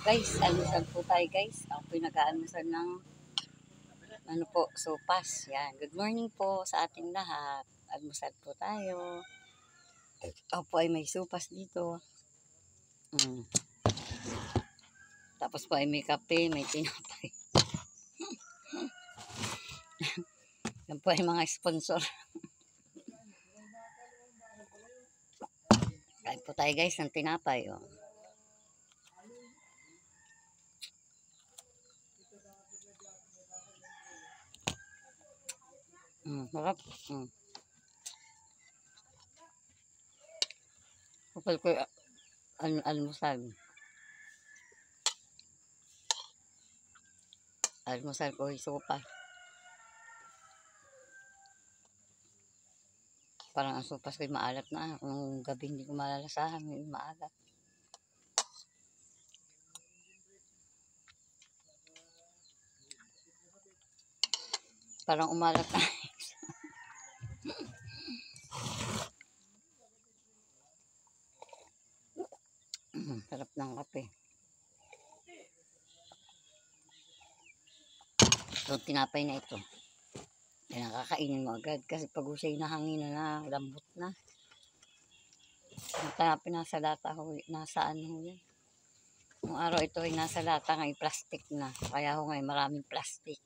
Guys, almusal po tayo guys. Ako po yung nag-aalmusal ng sopas. Yan. Good morning po sa ating lahat. Almusal po tayo. Ako po ay may sopas dito. Tapos po ay may kape, may tinapay. Yan po ay mga sponsor. Kain po tayo guys ng tinapay. Oh. Sarap. Kapal ko almusal. Almusal ko ay sopa. Parang ang sopas ko'y maalat na. Kung gabi hindi ko malalasahan, may maalat. Parang umalat na. Sarap ng kape. So, tinapay na ito. Kaya nakakainin mo agad. Kasi pag usay na hangin na, lambot na. Tinapay nasa lata ho. Nasa ano ho yan. Nung araw ito ay nasa lata ngayon, plastic na. Kaya ho ngayon maraming plastic.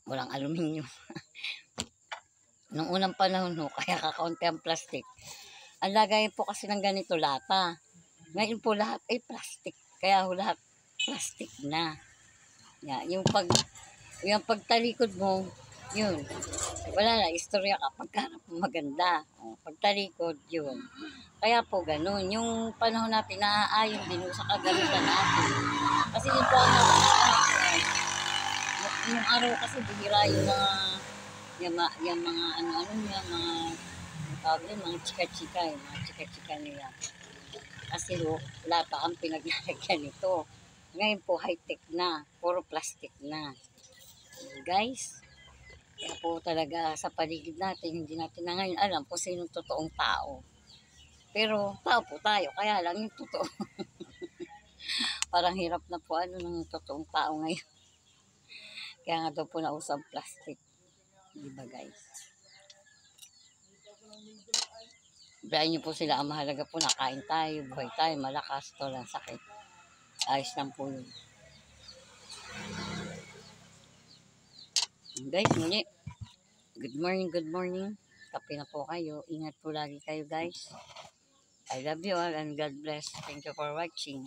Walang aluminium. Nung unang panahon ho, kaya kakaunti ang plastic. Ang lagay po kasi ng ganito lata. Ngayon po lahat ay plastic. Kaya ho lahat plastic na. Yung pagtalikod mo, yun. Wala na, istorya ka. Pagkarap mo maganda. Pagtalikod, yun. Kaya po ganun. Yung panahon natin, naaayon din sa kagamitan natin. Kasi yun po yung araw kasi bihira yung mga chika-chika, nila. Kasi lata ang pinaglalagyan nito. Ngayon po high-tech na, puro plastic na. Guys, kaya po talaga sa paligid natin, hindi natin na ngayon alam kung sinong totoong tao. Pero tao po tayo, kaya lang yung totoo. Parang hirap na po ng totoong tao ngayon. Kaya nga daw po nausang plastic. Diba guys? Bayan niyo po sila, ang mahalaga po nakain tayo, buhay tayo, malakas, walang sakit. Ayos lang po yun. Guys, muli. Good morning. Kape na po kayo. Ingat po lagi kayo guys. I love you all and God bless. Thank you for watching.